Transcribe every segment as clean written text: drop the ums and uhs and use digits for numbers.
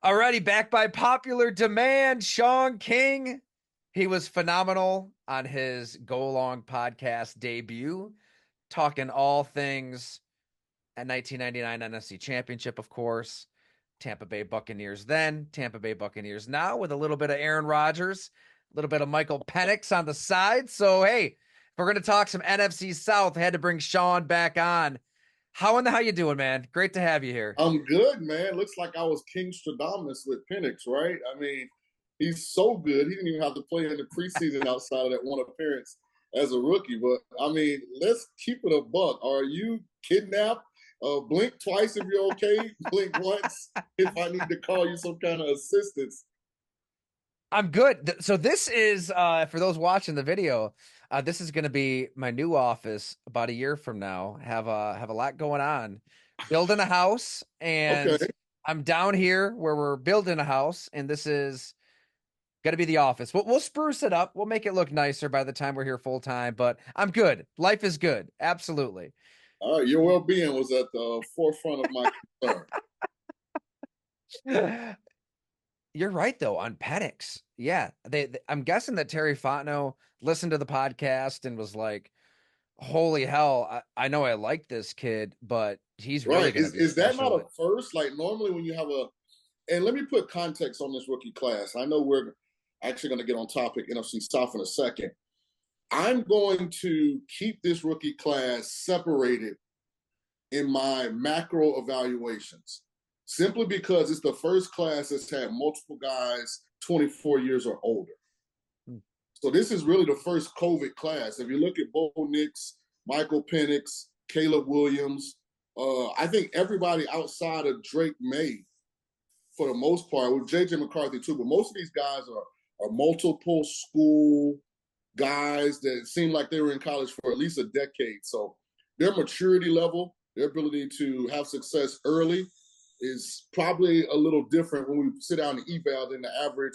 Alrighty, back by popular demand, Shaun King. He was phenomenal on his Go Long podcast debut, talking all things at 1999 NFC Championship, of course. Tampa Bay Buccaneers then, Tampa Bay Buccaneers now, with a little bit of Aaron Rodgers, a little bit of Michael Penix on the side. So, hey, if we're going to talk some NFC South, I had to bring Shaun back on. How in the hell you doing, man? Great to have you here. I'm good, man. Looks like I was King Stradamus with Penix, right? I mean, he's so good. He didn't even have to play in the preseason outside of that one appearance as a rookie. But I mean, let's keep it a buck. Are you kidnapped? Blink twice if you're okay. Blink once if I need to call you some kind of assistance. I'm good. So this is for those watching the video. This is going to be my new office about a year from now. Have a lot going on, building a house, Okay. and I'm down here where we're building a house, and this is going to be the office. We'll spruce it up. We'll make it look nicer by the time we're here full time. But I'm good. Life is good. Absolutely. All right. Your well being was at the forefront of my concern. You're right though on Penix. Yeah, I'm guessing that Terry Fontenot listened to the podcast and was like, "Holy hell! I know I like this kid, but he's really Right. going to be Is that not special." a first? Like, normally when you have and let me put context on this rookie class. I know we're actually going to get on topic NFC South in a second. I'm going to keep this rookie class separated in my macro evaluations, simply because it's the first class that's had multiple guys 24 years or older. Hmm. So this is really the first COVID class. If you look at Bo Nix, Michael Penix, Caleb Williams, I think everybody outside of Drake May, for the most part, with JJ McCarthy too, but most of these guys are multiple school guys that seem like they were in college for at least a decade. So their maturity level, their ability to have success early is probably a little different when we sit down and eval than the average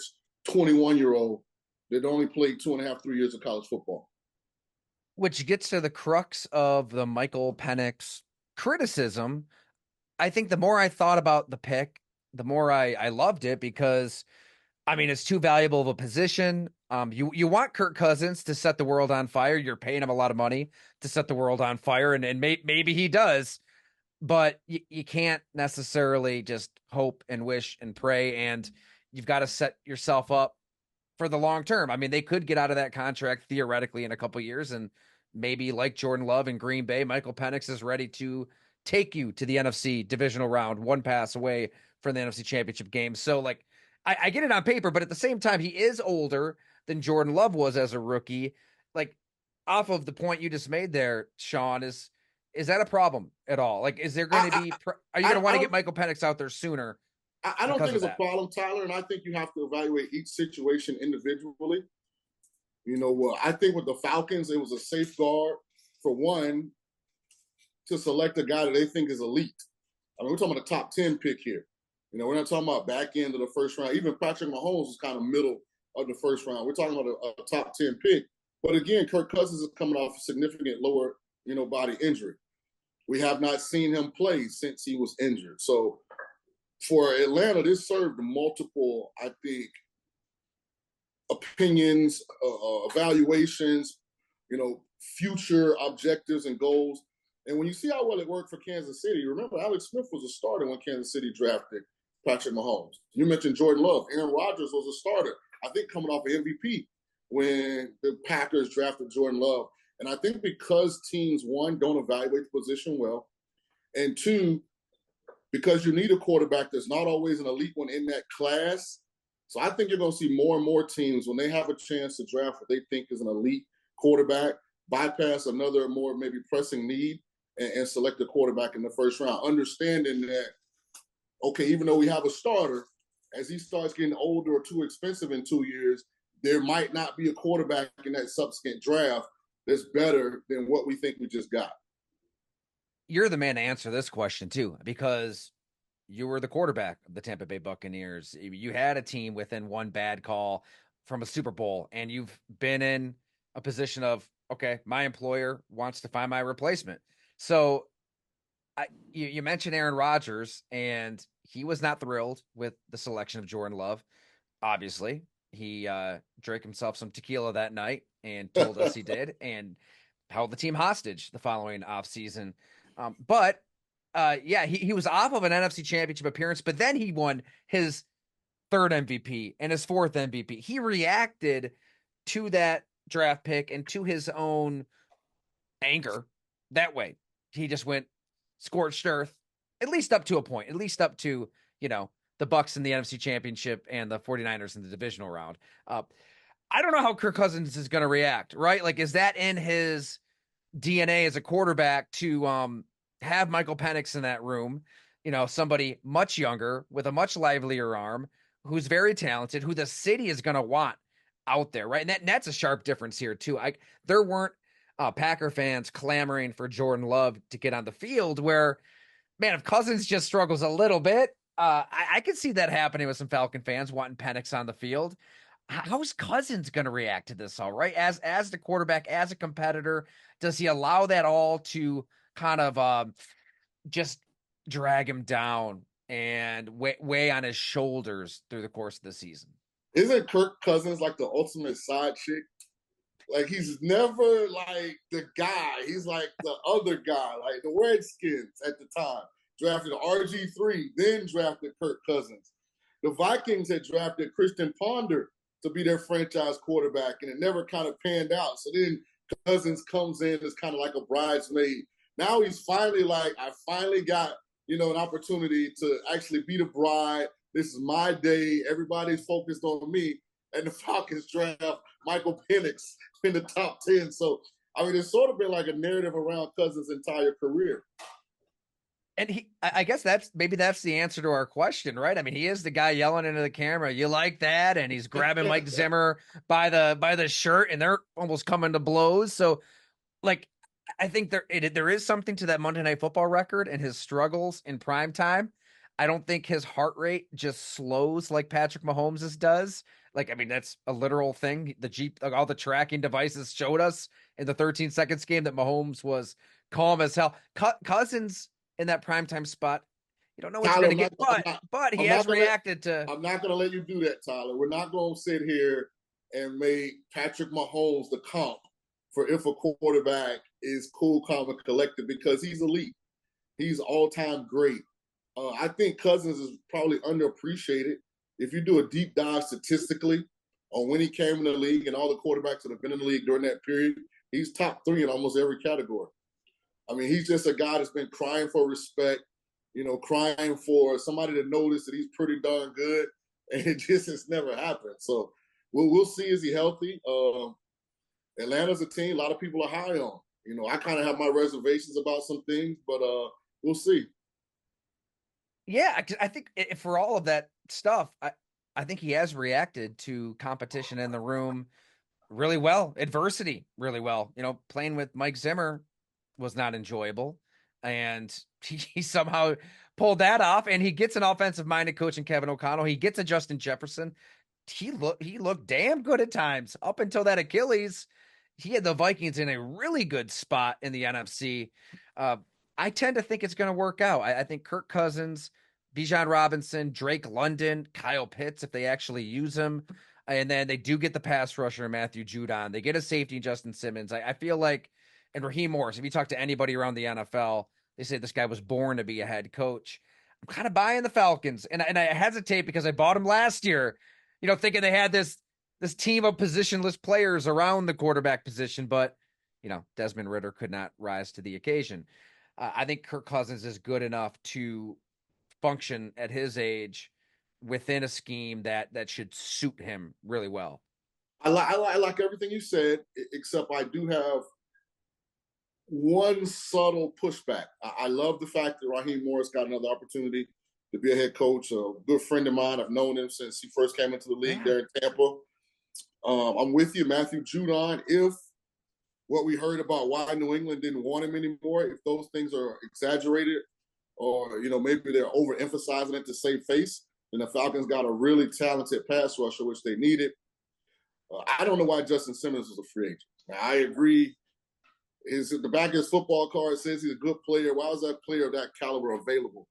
21-year-old that only played 2.5, 3 years of college football. Which gets to the crux of the Michael Penix criticism. I think the more I thought about the pick, the more I loved it because I mean it's too valuable of a position. You want Kirk Cousins to set the world on fire. You're paying him a lot of money to set the world on fire, and maybe he does, but you can't necessarily just hope and wish and pray, and you've got to set yourself up for the long term. I mean, they could get out of that contract theoretically in a couple years, and maybe like Jordan Love in Green Bay, Michael Penix is ready to take you to the NFC divisional round, one pass away from the NFC Championship game. So, like, I get it on paper, but at the same time, he is older than Jordan Love was as a rookie. Like, off of the point you just made there, Shaun, is that a problem at all? Like, is there going to be? Are you going to want to get Michael Penix out there sooner I don't because think of it's a that? problem, Tyler, and I think you have to evaluate each situation individually. You know, I think with the Falcons, it was a safeguard for one to select a guy that they think is elite. I mean, we're talking about a top 10 pick here. You know, we're not talking about back end of the first round. Even Patrick Mahomes is kind of middle of the first round. We're talking about a top 10 pick. But again, Kirk Cousins is coming off a significant lower, body injury. We have not seen him play since he was injured. So for Atlanta, this served multiple, I think, opinions, evaluations, future objectives and goals. And when you see how well it worked for Kansas City, remember Alex Smith was a starter when Kansas City drafted Patrick Mahomes. You mentioned Jordan Love. Aaron Rodgers was a starter, I think coming off of MVP when the Packers drafted Jordan Love. And I think because teams, one, don't evaluate the position well, and two, because you need a quarterback that's not always an elite one in that class. So I think you're going to see more and more teams, when they have a chance to draft what they think is an elite quarterback, bypass another more maybe pressing need and select a quarterback in the first round, understanding that, okay, even though we have a starter, as he starts getting older or too expensive in 2 years, there might not be a quarterback in that subsequent draft that's better than what we think we just got. You're the man to answer this question too, because you were the quarterback of the Tampa Bay Buccaneers. You had a team within one bad call from a Super Bowl, and you've been in a position of, okay, my employer wants to find my replacement. So you mentioned Aaron Rodgers, and he was not thrilled with the selection of Jordan Love. Obviously, he drank himself some tequila that night and told us he did, and held the team hostage the following offseason. But yeah, he was off of an NFC Championship appearance, but then he won his third MVP and his fourth MVP. He reacted to that draft pick and to his own anger that way. He just went scorched earth, at least up to a point, at least up to, the Bucks in the NFC Championship and the 49ers in the divisional round. I don't know how Kirk Cousins is going to react, right? Like, is that in his DNA as a quarterback to have Michael Penix in that room, somebody much younger with a much livelier arm, who's very talented, who the city is going to want out there, right? And that's a sharp difference here too. There weren't Packer fans clamoring for Jordan Love to get on the field. Where, man, if Cousins just struggles a little bit, I could see that happening with some Falcon fans wanting Penix on the field. How's Cousins going to react to this all, right? As the quarterback, as a competitor, does he allow that all to kind of just drag him down and weigh on his shoulders through the course of the season? Isn't Kirk Cousins like the ultimate side chick? Like, he's never like the guy. He's like the other guy, like the Redskins at the time drafted RG3, then drafted Kirk Cousins. The Vikings had drafted Christian Ponder to be their franchise quarterback, and it never kind of panned out. So then Cousins comes in as kind of like a bridesmaid. Now he's finally like, I finally got, an opportunity to actually be the bride. This is my day. Everybody's focused on me. And the Falcons draft Michael Penix in the top 10. So, I mean, it's sort of been like a narrative around Cousins' entire career. And I guess that's the answer to our question, right? I mean, he is the guy yelling into the camera, "You like that?" And he's grabbing Mike Zimmer by the shirt, and they're almost coming to blows. So, like, I think there is something to that Monday Night Football record and his struggles in prime time. I don't think his heart rate just slows like Patrick Mahomes' does. Like, I mean, that's a literal thing. All the tracking devices showed us in the 13 seconds game that Mahomes was calm as hell. Cousins in that primetime spot, you don't know what Tyler, you're going to get, but he has reacted to. I'm not going to let you do that, Tyler. We're not going to sit here and make Patrick Mahomes the comp for if a quarterback is cool, calm, and collected, because he's elite. He's all-time great. I think Cousins is probably underappreciated. If you do a deep dive statistically on when he came in the league and all the quarterbacks that have been in the league during that period, he's top 3 in almost every category. I mean, he's just a guy that's been crying for respect, crying for somebody to notice that he's pretty darn good, and it just has never happened. So we'll see. Is he healthy? Atlanta's a team a lot of people are high on. I kind of have my reservations about some things, but we'll see. Yeah, I think for all of that stuff, I think he has reacted to competition in the room really well, adversity really well. Playing with Mike Zimmer was not enjoyable, and he somehow pulled that off. And he gets an offensive-minded coach in Kevin O'Connell. He gets a Justin Jefferson. He looked damn good at times up until that Achilles. He had the Vikings in a really good spot in the NFC. I tend to think it's going to work out. I think Kirk Cousins, Bijan Robinson, Drake London, Kyle Pitts, if they actually use him, and then they do get the pass rusher Matthew Judon. They get a safety Justin Simmons. I feel like, and Raheem Morris, if you talk to anybody around the NFL, they say this guy was born to be a head coach. I'm kind of buying the Falcons, and I hesitate because I bought them last year, thinking they had this team of positionless players around the quarterback position, but Desmond Ridder could not rise to the occasion. I think Kirk Cousins is good enough to function at his age within a scheme that should suit him really well. I like everything you said, except I do have one subtle pushback. I love the fact that Raheem Morris got another opportunity to be a head coach. A good friend of mine. I've known him since he first came into the league there in Tampa. I'm with you, Matthew Judon. If what we heard about why New England didn't want him anymore, if those things are exaggerated, or maybe they're overemphasizing it to save face, then the Falcons got a really talented pass rusher, which they needed. I don't know why Justin Simmons was a free agent. Now, I agree. The back of his football card says he's a good player. Why was that player of that caliber available?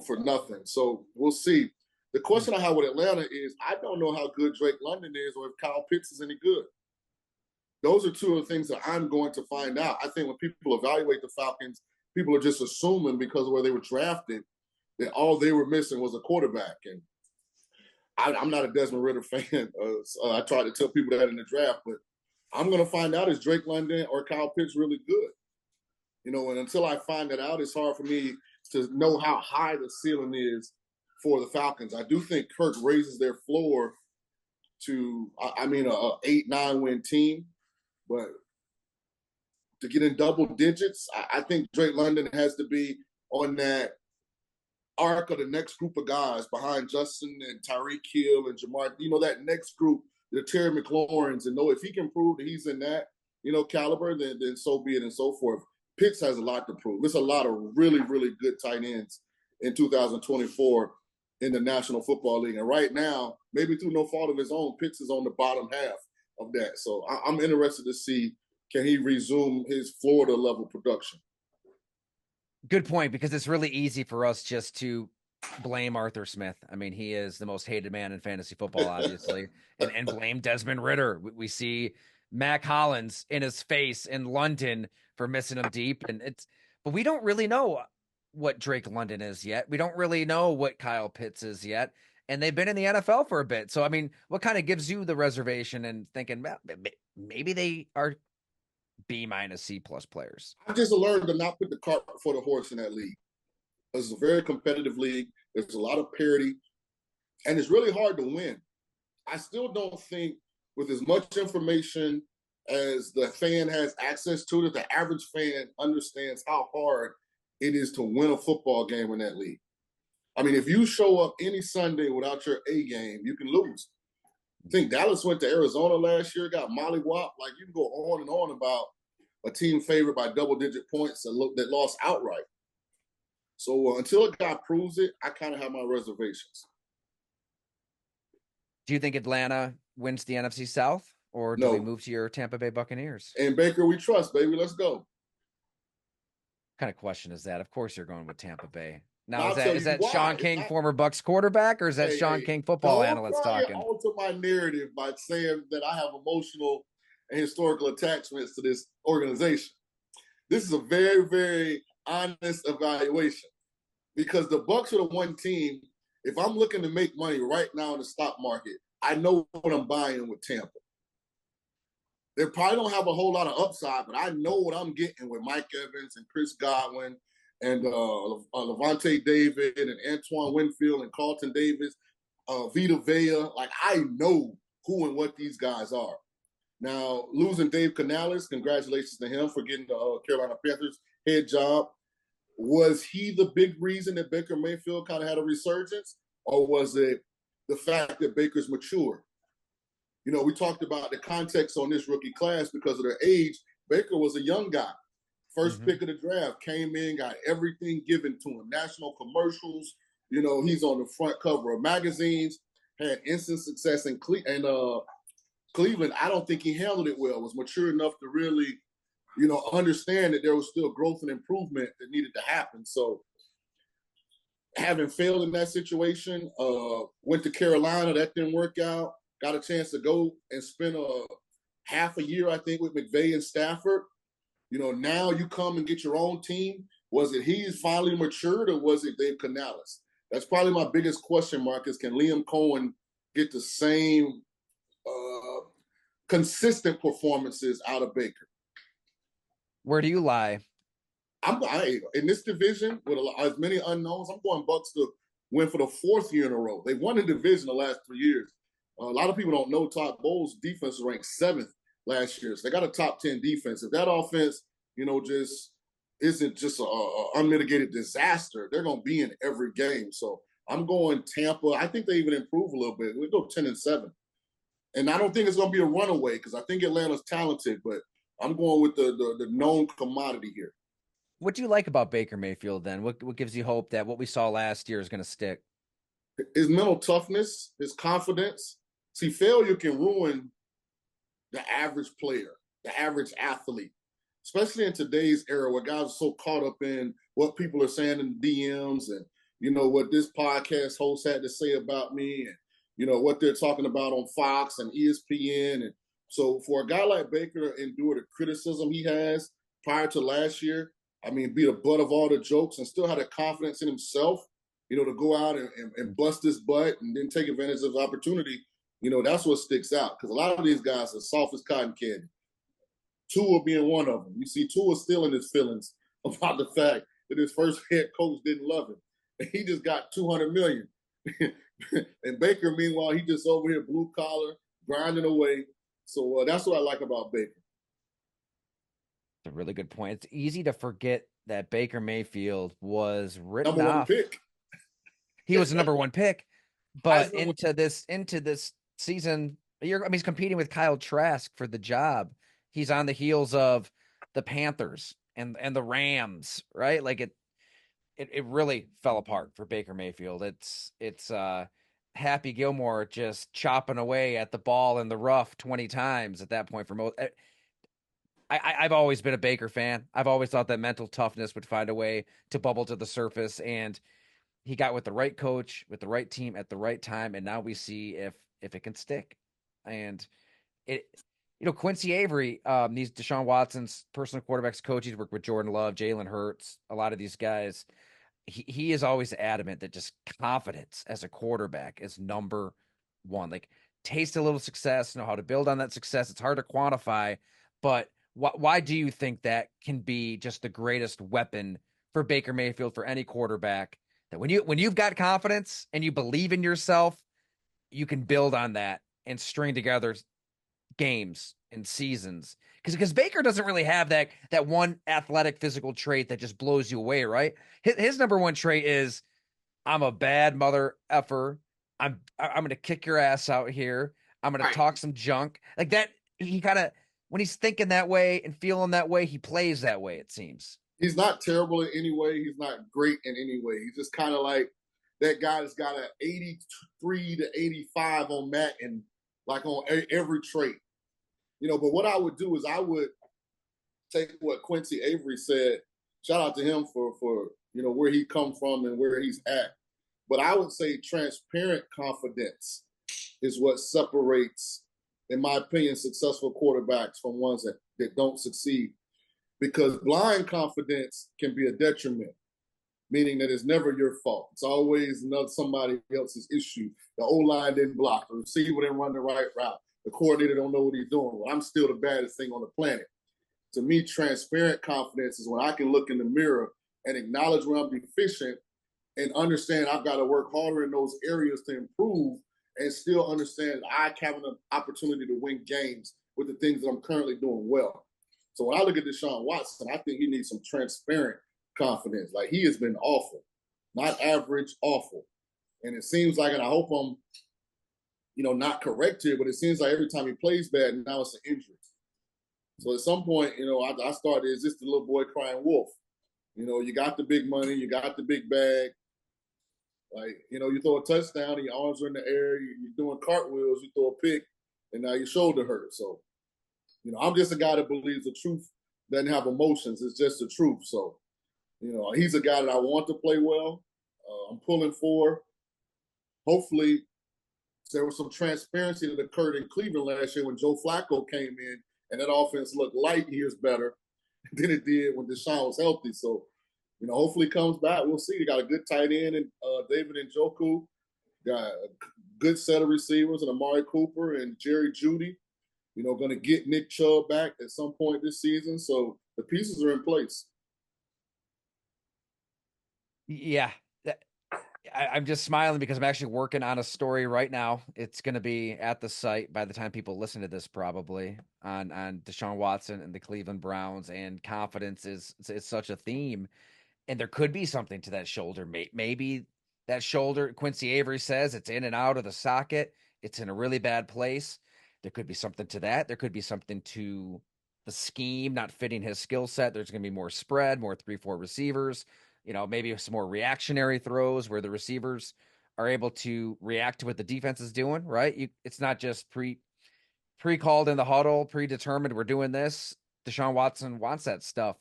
for nothing. So we'll see. The question I have with Atlanta is I don't know how good Drake London is or if Kyle Pitts is any good. Those are two of the things that I'm going to find out. I think when people evaluate the Falcons, people are just assuming because of where they were drafted that all they were missing was a quarterback. And I'm not a Desmond Ritter fan. So I tried to tell people that in the draft, but I'm going to find out is Drake London or Kyle Pitts really good? And until I find that out, it's hard for me to know how high the ceiling is for the Falcons. I do think Kirk raises their floor to, a 8-9 win team, but to get in double digits, I think Drake London has to be on that arc of the next group of guys behind Justin and Tyreek Hill and Jamar, that next group, the Terry McLaurins, and know if he can prove that he's in that, caliber, then so be it and so forth. Pitts has a lot to prove. There's a lot of really, really good tight ends in 2024 in the National Football League. And right now, maybe through no fault of his own, Pitts is on the bottom half of that. So I'm interested to see, can he resume his Florida level production? Good point, because it's really easy for us just to blame Arthur Smith. I mean, he is the most hated man in fantasy football, obviously, and blame Desmond Ritter. We see Mac Hollins in his face in London for missing him deep, but we don't really know what Drake London is yet. We don't really know what Kyle Pitts is yet, and they've been in the NFL for a bit. So, I mean, what kind of gives you the reservation and thinking, well, maybe they are B- C+ players? I've just learned to not put the cart before the horse in that league. It's a very competitive league. There's a lot of parity, and it's really hard to win. I still don't think, with as much information as the fan has access to, that the average fan understands how hard it is to win a football game in that league. I mean, if you show up any Sunday without your A game, you can lose. I think Dallas went to Arizona last year, got mollywopped. Like, you can go on and on about a team favored by double-digit points that lost outright. So until a guy proves it, I kind of have my reservations. Do you think Atlanta wins the NFC South, or do we No. move to your Tampa Bay Buccaneers? And Baker, we trust, baby. Let's go. What kind of question is that? Of course you're going with Tampa Bay. Now, Now, is that Shaun King, former Bucs quarterback, or is that Shaun King, football analyst talking? Don't alter my narrative by saying that I have emotional and historical attachments to this organization. This is a very, very honest evaluation, because the Bucs are the one team. If I'm looking to make money right now in the stock market, I know what I'm buying with Tampa. They probably don't have a whole lot of upside, but I know what I'm getting with Mike Evans and Chris Godwin and Levante David and Antoine Winfield and Carlton Davis, Vita Vea. Like, I know who and what these guys are. Now, losing Dave Canales, congratulations to him for getting the Carolina Panthers head job. Was he the big reason that Baker Mayfield kind of had a resurgence, or was it the fact that Baker's mature? We talked about the context on this rookie class because of their age. Baker was a young guy. First pick of the draft, came in, got everything given to him. National commercials. He's on the front cover of magazines, had instant success in Cleveland. I don't think he handled it well, was mature enough to really, understand that there was still growth and improvement that needed to happen. So having failed in that situation, went to Carolina, that didn't work out. Got a chance to go and spend half a year, I think, with McVay and Stafford. Now you come and get your own team. Was it he's finally matured, or was it Dave Canales? That's probably my biggest question mark, is can Liam Cohen get the same consistent performances out of Baker? Where do you lie? In this division with as many unknowns, I'm going Bucs to win for the fourth year in a row. They won the division the last 3 years. A lot of people don't know Todd Bowles' defense was ranked 7th last year. So they got a top 10 defense. If that offense, just isn't just a unmitigated disaster, they're going to be in every game. So I'm going Tampa. I think they even improve a little bit. We'll go 10-7. And I don't think it's going to be a runaway, because I think Atlanta's talented, but I'm going with the known commodity here. What do you like about Baker Mayfield then? What gives you hope that what we saw last year is going to stick? His mental toughness, his confidence. See, failure can ruin the average player, the average athlete, especially in today's era where guys are so caught up in what people are saying in DMs and what this podcast host had to say about me, and what they're talking about on Fox and ESPN. And so for a guy like Baker to endure the criticism he has prior to last year, I mean, be the butt of all the jokes and still have the confidence in himself, to go out and bust his butt and then take advantage of the opportunity, that's what sticks out. Because a lot of these guys are soft as cotton candy. Tua being one of them. You see Tua still in his feelings about the fact that his first head coach didn't love him. And he just got $200 million. And Baker, meanwhile, he just over here blue collar, grinding away. So that's what I like about Baker. It's a really good point. It's easy to forget that Baker Mayfield was written Number one off. pick. He was the number one pick, but Heisman into this season, he's competing with Kyle Trask for the job. He's on the heels of the Panthers and the Rams, right? Like it really fell apart for Baker Mayfield. It's Happy Gilmore just chopping away at the ball in the rough 20 times at that point for most. I've always been a Baker fan. I've always thought that mental toughness would find a way to bubble to the surface, and he got with the right coach, with the right team at the right time, and now we see if it can stick. And it, Quincy Avery, he's Deshaun Watson's personal quarterbacks coach. He's worked with Jordan Love, Jalen Hurts, a lot of these guys. He is always adamant that just confidence as a quarterback is number one. Like, taste a little success, know how to build on that success. It's hard to quantify, but why do you think that can be just the greatest weapon for Baker Mayfield, for any quarterback? That when you've got confidence and you believe in yourself, you can build on that and string together games and seasons. Because Baker doesn't really have that one athletic physical trait that just blows you away, right? His number one trait is, I'm a bad mother effer. I'm gonna kick your ass out here. I'm gonna right. talk some junk. Like that, he kind of, when he's thinking that way and feeling that way, he plays that way, it seems. He's not terrible in any way. He's not great in any way. He's just kind of like that guy that's got an 83 to 85 on Matt and like on every trait. But what I would do is I would take what Quincy Avery said. Shout out to him for where he come from and where he's at. But I would say transparent confidence is what separates, in my opinion, successful quarterbacks from ones that don't succeed. Because blind confidence can be a detriment, meaning that it's never your fault. It's always somebody else's issue. The O-line didn't block, the receiver didn't run the right route, the coordinator don't know what he's doing. Well, I'm still the baddest thing on the planet. To me, transparent confidence is when I can look in the mirror and acknowledge where I'm deficient and understand I've got to work harder in those areas to improve, and still understand I have an opportunity to win games with the things that I'm currently doing well. So when I look at Deshaun Watson, I think he needs some transparent confidence. Like, he has been awful, not average, awful. And it seems like, and I hope I'm, not correct here, but it seems like every time he plays bad, now it's an injury. So at some point, I started, is this the little boy crying wolf? You got the big money, you got the big bag. Like, you throw a touchdown and your arms are in the air, you're doing cartwheels, you throw a pick, and now your shoulder hurts. So, I'm just a guy that believes the truth doesn't have emotions. It's just the truth. So, he's a guy that I want to play well. I'm pulling for. Hopefully, there was some transparency that occurred in Cleveland last year when Joe Flacco came in, and that offense looked light years better than it did when Deshaun was healthy. So, hopefully he comes back. We'll see. He got a good tight end and David Njoku. Got a good set of receivers and Amari Cooper and Jerry Jeudy. Going to get Nick Chubb back at some point this season. So the pieces are in place. Yeah. I'm just smiling because I'm actually working on a story right now. It's going to be at the site by the time people listen to this, probably on Deshaun Watson and the Cleveland Browns, and confidence is such a theme. And there could be something to that shoulder. Maybe that shoulder, Quincy Avery says, it's in and out of the socket. It's in a really bad place. There could be something to that. There could be something to the scheme not fitting his skill set. There's going to be more spread, more 3-4 receivers, maybe some more reactionary throws where the receivers are able to react to what the defense is doing, right? It's not just pre-called in the huddle, predetermined, we're doing this. Deshaun Watson wants that stuff.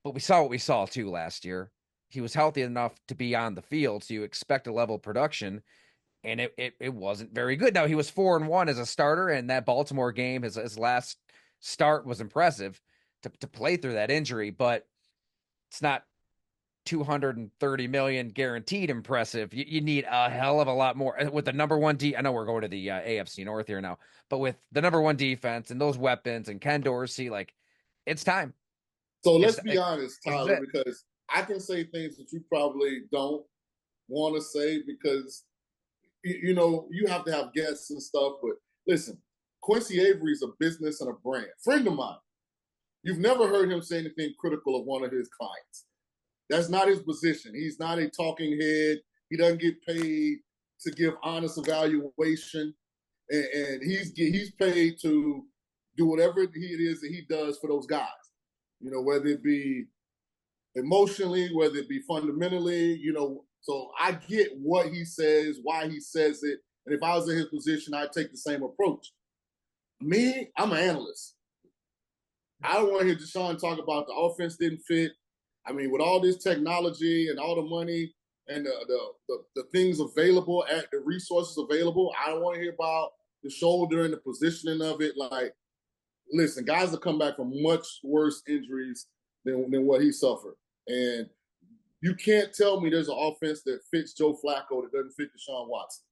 But we saw what we saw too last year. he was healthy enough to be on the field, so you expect a level of production, and it wasn't very good. Now he was 4-1 as a starter, and that Baltimore game, his last start was impressive to play through that injury, but it's not 230 million guaranteed impressive. You need a hell of a lot more with the number one I know we're going to the AFC North here now, but with the number one defense and those weapons and Ken Dorsey, like it's time. So It's let's be honest, this is Tyler, it. because I can say things that you probably don't want to say because you have to have guests and stuff. But listen, Quincy Avery is a business and a brand. Friend of mine. You've never heard him say anything critical of one of his clients. That's not his position. He's not a talking head. He doesn't get paid to give honest evaluation, and he's paid to do whatever it is that he does for those guys. Whether it be emotionally, whether it be fundamentally. So I get what he says, why he says it, and if I was in his position, I'd take the same approach. Me, I'm an analyst. I don't want to hear Deshaun talk about the offense didn't fit. I mean, with all this technology and all the money and the things available, at the resources available, I don't want to hear about the shoulder and the positioning of it. Like, listen, guys have come back from much worse injuries than what he suffered. And you can't tell me there's an offense that fits Joe Flacco that doesn't fit Deshaun Watson.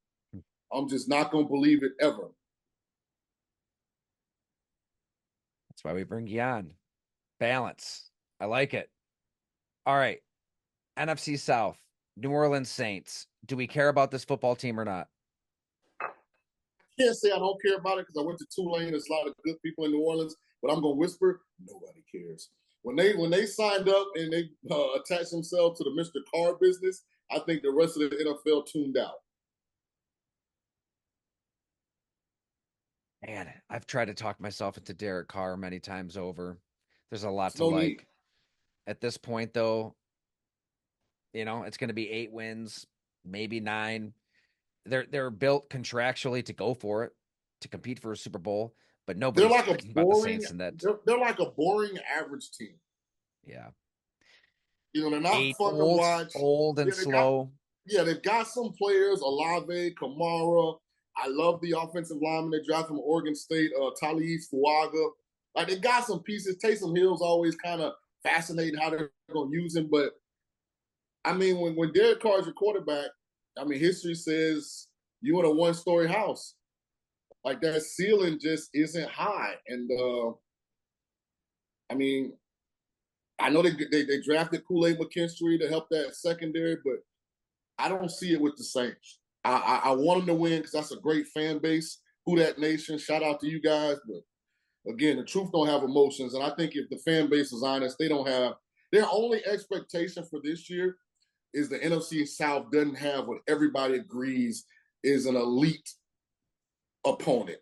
I'm just not going to believe it ever. That's why we bring you on. Balance. I like it. All right. NFC South, New Orleans Saints. Do we care about this football team or not? I can't say I don't care about it because I went to Tulane. There's a lot of good people in New Orleans, but I'm going to whisper, nobody cares. When they signed up and they attached themselves to the Mr. Carr business, I think the rest of the NFL tuned out. Man, I've tried to talk myself into Derek Carr many times over. There's a lot There's to no need. like. At this point, though, it's going to be 8 wins, maybe 9. They're built contractually to go for it, to compete for a Super Bowl, but They're nobody's like a talking about the boring. Saints in that. They're like a boring average team. Yeah, They're not eight fun to watch. old and Yeah, slow. they've got some players, Olave, Kamara. I love the offensive lineman they drafted from Oregon State, Talib Fuaga. Like, they got some pieces. Taysom Hill's always kind of fascinating how they're going to use him. But, I mean, when Derek Carr's your quarterback, I mean, history says you in a one-story house. Like, that ceiling just isn't high. And, I mean, I know they drafted Kool-Aid McKinstry to help that secondary, but I don't see it with the Saints. I want them to win because that's a great fan base. Who that nation? Shout out to you guys. But again, the truth don't have emotions, and I think if the fan base is honest, they don't have. Their only expectation for this year is the NFC South doesn't have what everybody agrees is an elite opponent.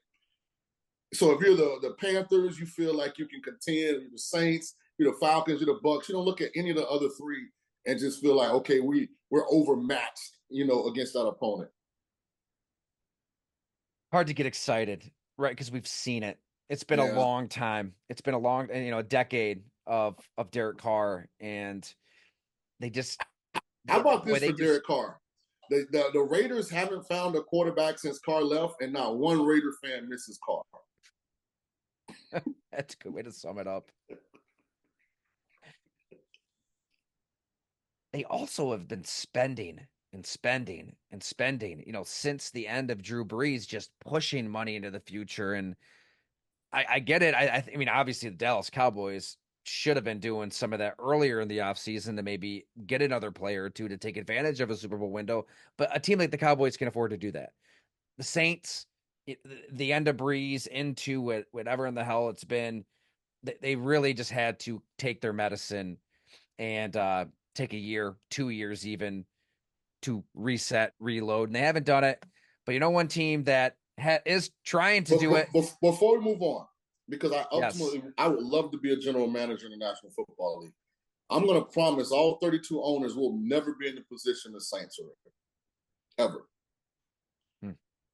So if you're the Panthers, you feel like you can contend. You're the Saints, you're the Falcons, you're the Bucks. You don't look at any of the other three and just feel like, okay, we're overmatched, against that opponent. Hard to get excited, right? Because we've seen it. It's been a Yeah. long time. It's been a decade of Derek Carr, and they just How about boy, this they for just Derek Carr? The Raiders haven't found a quarterback since Carr left, and not one Raider fan misses Carr. that's a good way to sum it up. They also have been spending and spending and spending, since the end of Drew Brees, just pushing money into the future. And I get it. I mean, obviously, the Dallas Cowboys should have been doing some of that earlier in the offseason to maybe get another player or two to take advantage of a Super Bowl window. But a team like the Cowboys can afford to do that. The Saints, the end of Brees into whatever in the hell it's been, they really just had to take their medicine and take a year, 2 years even to reset, reload. And they haven't done it. But one team that is trying to do it. Before we move on, because Yes. I would love to be a general manager in the National Football League. I'm going to promise all 32 owners will never be in the position the Saints are in, ever.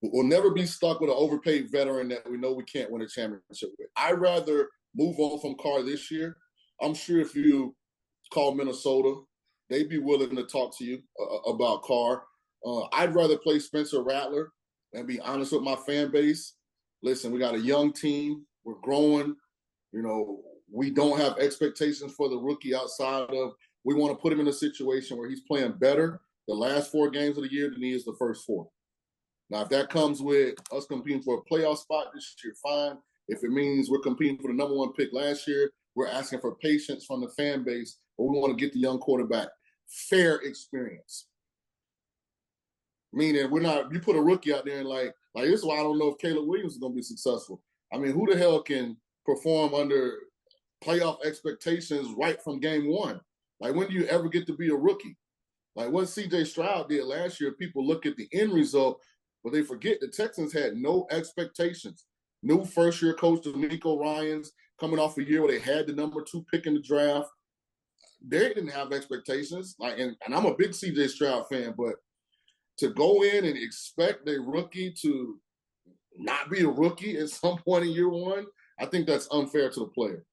We'll never be stuck with an overpaid veteran that we know we can't win a championship with. I'd rather move on from Carr this year. I'm sure if you call Minnesota they'd be willing to talk to you about Carr. I'd rather play Spencer Rattler and be honest with my fan base. Listen, we got a young team. We're growing. You know, we don't have expectations for the rookie outside of we want to put him in a situation where he's playing better the last 4 games of the year than he is the first 4. Now, if that comes with us competing for a playoff spot this year, fine. If it means we're competing for the number 1 pick last year, we're asking for patience from the fan base, but we want to get the young quarterback fair experience. Meaning, we're not. You put a rookie out there and like this is why I don't know if Caleb Williams is going to be successful. I mean, who the hell can perform under playoff expectations right from game 1? Like, when do you ever get to be a rookie? Like what C.J. Stroud did last year, people look at the end result, but they forget the Texans had no expectations. New first-year coach DeMeco Ryans coming off a year where they had the number 2 pick in the draft. They didn't have expectations. Like, and I'm a big C.J. Stroud fan, but to go in and expect a rookie to not be a rookie at some point in year 1, I think that's unfair to the player.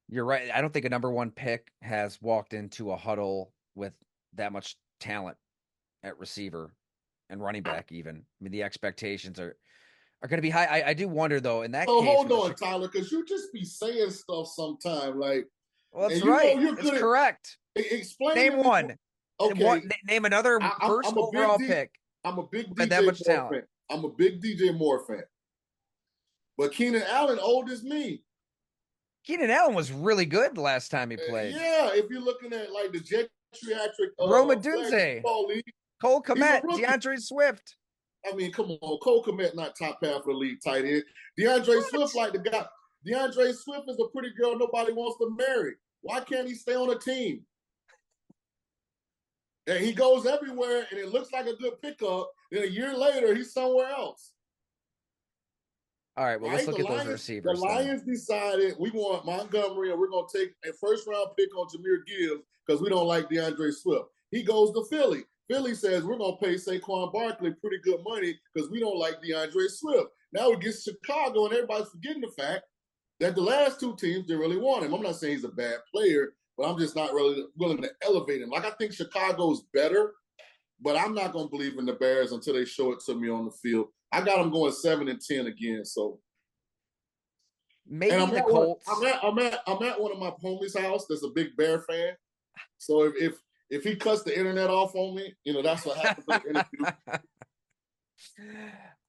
You're right. I don't think a number 1 pick has walked into a huddle with that much talent at receiver and running back even. I mean, the expectations are going to be high. I do wonder, though, in that case. Hold on, Tyler, because you just be saying stuff sometimes. Like, well, that's right. It's correct. Explain. Name one. Okay. Name another first overall pick. I'm a big DJ Moore fan. I'm a big DJ Moore fan. But Keenan Allen, old as me. Keenan Allen was really good the last time he played. Yeah, if you're looking at like the geriatric Roma Dunze, Cole Kmet, DeAndre Swift. I mean, come on, Cole Kmet not top half of the league tight end. DeAndre Swift like the guy. DeAndre Swift is a pretty girl nobody wants to marry. Why can't he stay on a team? And he goes everywhere, and it looks like a good pickup. Then a year later, he's somewhere else. All right, well, let's look at those receivers. The Lions decided we want Montgomery, and we're going to take a first-round pick on Jahmyr Gibbs because we don't like DeAndre Swift. He goes to Philly. Philly says we're going to pay Saquon Barkley pretty good money because we don't like DeAndre Swift. Now we get Chicago, and everybody's forgetting the fact that the last 2 teams didn't really want him. I'm not saying he's a bad player, but I'm just not really willing to elevate him. Like, I think Chicago's better, but I'm not going to believe in the Bears until they show it to me on the field. I got them going 7-10 again. So maybe the Colts. I'm at one of my homies' house that's a big Bear fan. So if he cuts the internet off on me, you know, that's what happens in the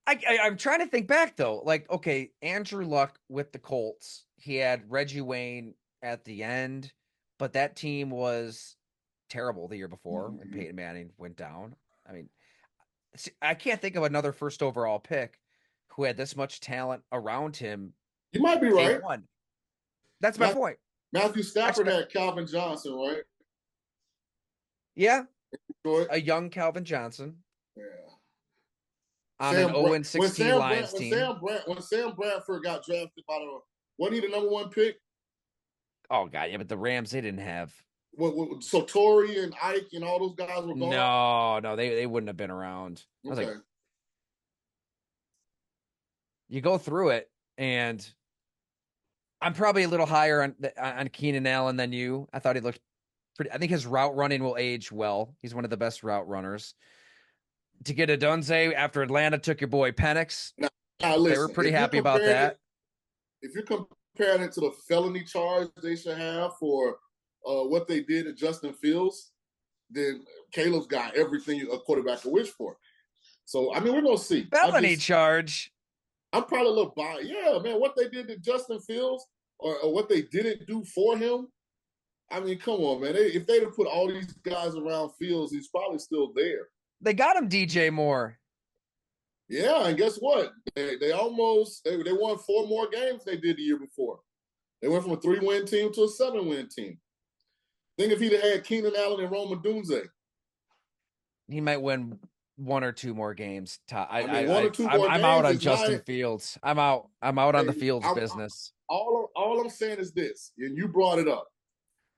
interview. I'm trying to think back though. Like, okay, Andrew Luck with the Colts. He had Reggie Wayne at the end, but that team was terrible the year before when Peyton Manning went down. I mean, I can't think of another first overall pick who had this much talent around him. You might be right. That's my point. Matthew Stafford had Calvin Johnson, right? Yeah. A young Calvin Johnson. Yeah. On an 0-16 Lions team. When Sam Bradford got drafted by wasn't he the number 1 pick? Oh, God, yeah, but the Rams, they didn't have. So Torrey and Ike and all those guys were gone? No, they wouldn't have been around. Okay. Like, you go through it, and I'm probably a little higher on Keenan Allen than you. I thought he looked pretty. I think his route running will age well. He's one of the best route runners. To get a Dunze after Atlanta took your boy Penix, now listen, they were pretty happy about that. If you're comparing it to the felony charge they should have for what they did to Justin Fields, then Caleb's got everything a quarterback could wish for. So, I mean, we're going to see. Felony charge? I'm probably a little biased. Yeah, man, what they did to Justin Fields or what they didn't do for him, I mean, come on, man. If they'd have put all these guys around Fields, he's probably still there. They got him DJ Moore. Yeah, and guess what? They won 4 more games they did the year before. They went from a 3-win team to a 7-win team. Think if he'd had Keenan Allen and Roma Dunze. He might win 1 or 2 more games. I'm out on Justin Fields. I'm out on the Fields business. All I'm saying is this, and you brought it up.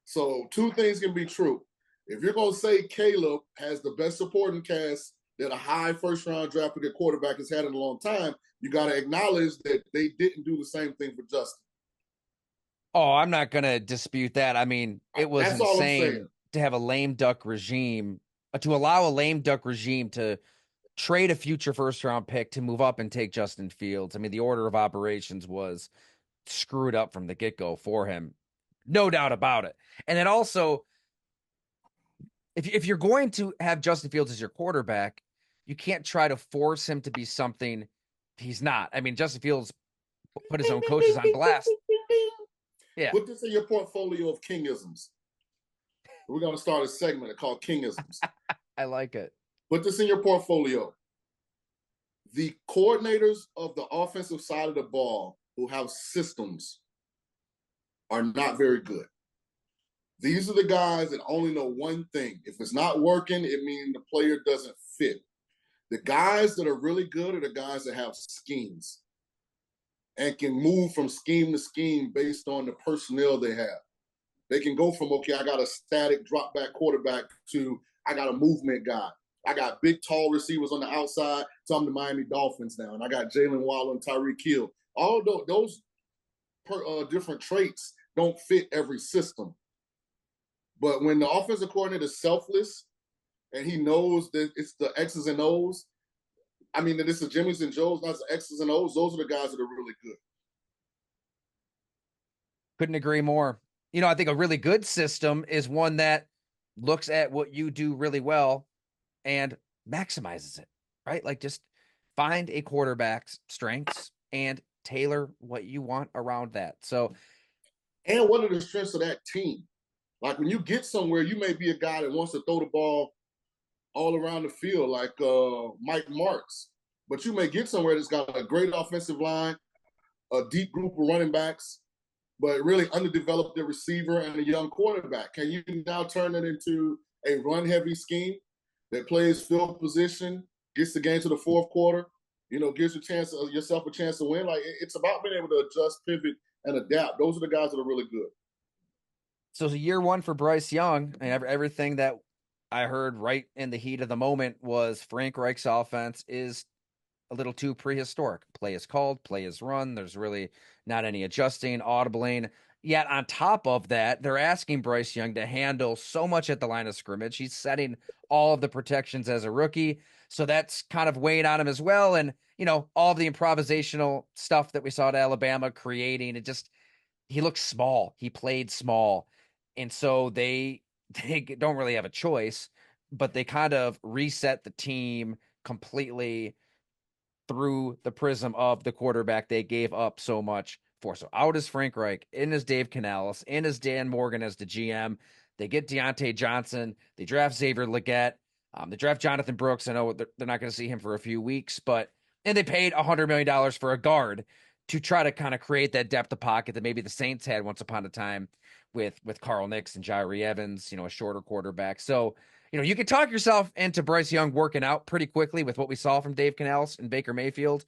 So 2 things can be true. If you're going to say Caleb has the best supporting cast that a high first-round draft pick quarterback has had in a long time, you got to acknowledge that they didn't do the same thing for Justin. Oh, I'm not going to dispute that. I mean, it was That's all I'm saying. insane to have a lame duck regime, to allow a lame duck regime to trade a future first round pick to move up and take Justin Fields. I mean, the order of operations was screwed up from the get go for him. No doubt about it. And then also, if you're going to have Justin Fields as your quarterback, you can't try to force him to be something he's not. I mean, Justin Fields put his Ding, own ding, ding, coaches on ding, ding, blast. ding, ding, ding. Yeah. Put this in your portfolio of Kingisms. We're going to start a segment called Kingisms. I like it. Put this in your portfolio. The coordinators of the offensive side of the ball who have systems are not very good. These are the guys that only know one thing. If it's not working, it means the player doesn't fit. The guys that are really good are the guys that have schemes and can move from scheme to scheme based on the personnel they have. They can go from, okay, I got a static drop back quarterback to I got a movement guy. I got big, tall receivers on the outside, so I'm the Miami Dolphins now. And I got Jalen Waddle and Tyreek Hill. All those different traits don't fit every system. But when the offensive coordinator is selfless and he knows that it's the X's and O's, I mean, that it's the Jimmys and Joes, not the X's and O's, those are the guys that are really good. Couldn't agree more. I think a really good system is one that looks at what you do really well and maximizes it, right? Like just find a quarterback's strengths and tailor what you want around that. So, And what are the strengths of that team? Like when you get somewhere, you may be a guy that wants to throw the ball all around the field, like Mike Marks. But you may get somewhere that's got a great offensive line, a deep group of running backs, but really underdeveloped the receiver and a young quarterback. Can you now turn it into a run-heavy scheme that plays field position, gets the game to the fourth quarter, gives yourself a chance to win? Like it's about being able to adjust, pivot, and adapt. Those are the guys that are really good. so year one for Bryce Young, and everything that I heard right in the heat of the moment was Frank Reich's offense is a little too prehistoric. Play is called, play is run. There's really not any adjusting, audibling. Yet on top of that, they're asking Bryce Young to handle so much at the line of scrimmage. He's setting all of the protections as a rookie. So that's kind of weighing on him as well. And, all of the improvisational stuff that we saw at Alabama creating, he looked small. He played small. And so they don't really have a choice, but they kind of reset the team completely through the prism of the quarterback they gave up so much for. So out is Frank Reich, in is Dave Canales, in is Dan Morgan as the GM. They get Deontay Johnson. They draft Xavier Legette. They draft Jonathan Brooks. I know they're not going to see him for a few weeks, and they paid $100 million for a guard to try to kind of create that depth of pocket that maybe the Saints had once upon a time with Carl Nicks and Jairi Evans, a shorter quarterback. So you could talk yourself into Bryce Young working out pretty quickly with what we saw from Dave Canales and Baker Mayfield.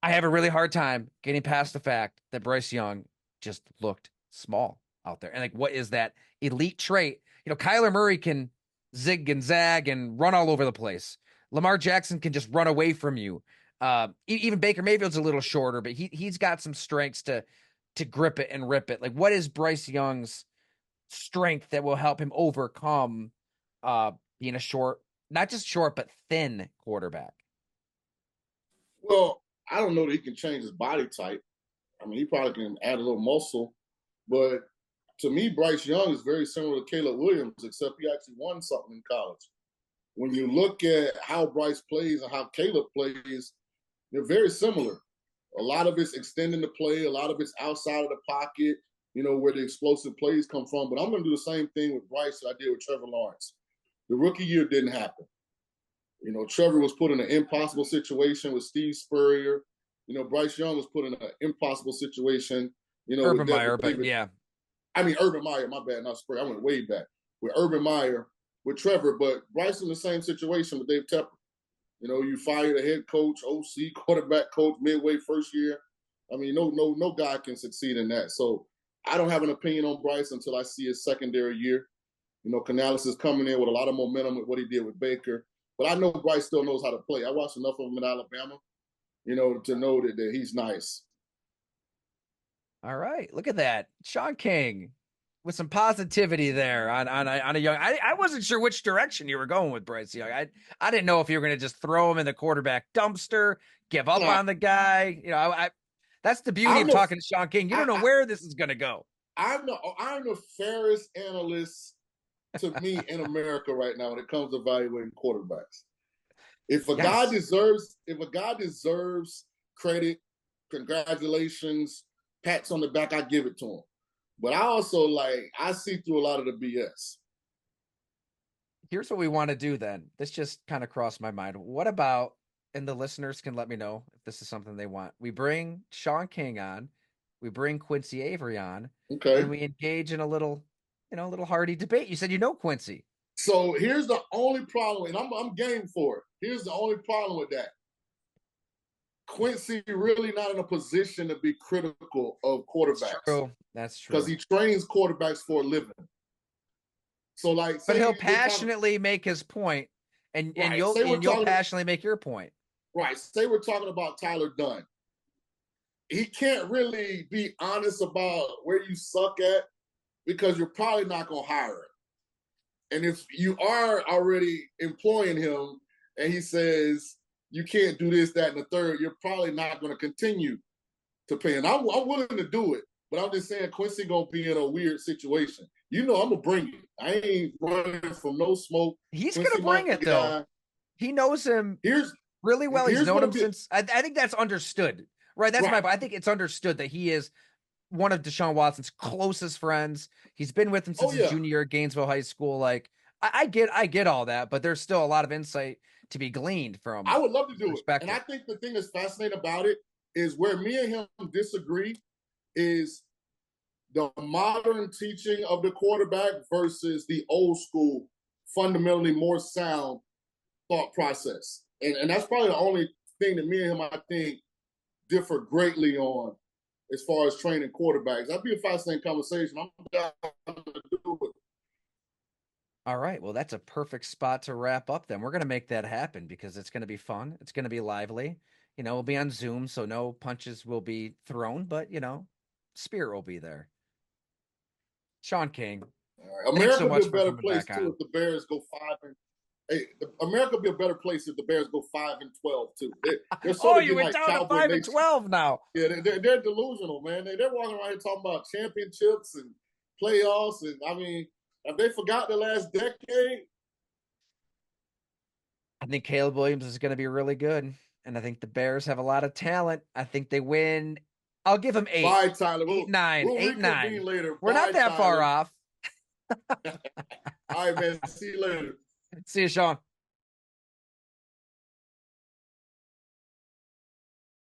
I have a really hard time getting past the fact that Bryce Young just looked small out there. And like, what is that elite trait? Kyler Murray can zig and zag and run all over the place. Lamar Jackson can just run away from you. Even Baker Mayfield's a little shorter, but he's got some strengths to grip it and rip it. Like, what is Bryce Young's strength that will help him overcome being a short, not just short, but thin quarterback? Well, I don't know that he can change his body type. I mean, he probably can add a little muscle, but to me, Bryce Young is very similar to Caleb Williams, except he actually won something in college. When you look at how Bryce plays and how Caleb plays, they're very similar. A lot of it's extending the play, a lot of it's outside of the pocket, where the explosive plays come from. But I'm going to do the same thing with Bryce that I did with Trevor Lawrence. The rookie year didn't happen. Trevor was put in an impossible situation with Steve Spurrier. Bryce Young was put in an impossible situation, with Urban Devin Meyer, but Davis. yeah. I mean, Urban Meyer, my bad, not Spurrier. I went way back. With Urban Meyer, with Trevor, but Bryce in the same situation with Dave Tepper. You fire the head coach, OC, quarterback coach midway first year. I mean, no guy can succeed in that. So I don't have an opinion on Bryce until I see his secondary year. Canales is coming in with a lot of momentum with what he did with Baker. But I know Bryce still knows how to play. I watched enough of him in Alabama, to know that he's nice. All right, look at that, Shaun King, with some positivity there on a young. I wasn't sure which direction you were going with Bryce Young. I didn't know if you were going to just throw him in the quarterback dumpster, give up Nah, on the guy. That's the beauty I'm of the talking to Shaun King. You don't know I, where this is going to go. I'm the fairest analyst to me in America right now when it comes to evaluating quarterbacks. Yes, If a guy deserves credit, congratulations, pats on the back, I give it to him. But I see through a lot of the BS. here's what we want to do then. This just kind of crossed my mind. What about, and the listeners can let me know if this is something they want. We bring Shaun King on, we bring Quincy Avery on, and Okay. we engage in a little hearty debate. You said you know Quincy. So here's the only problem, and I'm game for it. Here's the only problem with that. Quincy really not in a position to be critical of That's quarterbacks true. That's because true. he trains quarterbacks for a living. So like But he'll say we're talking passionately make his point, and right, you'll say we're and you'll talking passionately make your point. right, say we're talking about Tyler Dunn. He can't really be honest about where you suck at because you're probably not gonna hire him. And if you are already employing him and he says you can't do this, that, and the third, you're probably not going to continue to pay. And I'm willing to do it, but I'm just saying Quincy gonna be in a weird situation. You know, I'm gonna bring it. I ain't running from no smoke. He's gonna Quincy, my bring it though. guy. He knows him Here's really well. He's here's known what'll him be since. I think that's understood, right? That's right. my. I think it's understood that he is one of Deshaun Watson's closest friends. He's been with him Oh since his yeah, junior year at Gainesville High School. Like I get all that, but there's still a lot of insight to be gleaned I from would love to his do it. And perspective. I think the thing that's fascinating about it is where me and him disagree is the modern teaching of the quarterback versus the old school, fundamentally more sound thought process. And that's probably the only thing that me and him, I think, differ greatly on as far as training quarterbacks. That'd be a fascinating conversation. I'm down to do it. All right. Well, that's a perfect spot to wrap up then. We're going to make that happen because it's going to be fun. It's going to be lively. We'll be on Zoom, so no punches will be thrown, but, spirit will be there. Shaun King, Right. thanks so America would be much a for better coming place back too on. if the Bears go America would be a better place if the Bears go 5-12 too. They're sort Oh, of you getting went like down to Cowboy 5 and Nation. 12 now. Yeah, they're delusional, man. They're walking around here talking about championships and playoffs, and I mean, have they forgot the last decade? I think Caleb Williams is going to be really good. And I think the Bears have a lot of talent. I think they win. I'll give them eight, Bye, Tyler. eight, nine, We'll eight, reconvene nine. later. We're not Bye, that far Tyler. off. All right, man. See you later. See you, Shaun.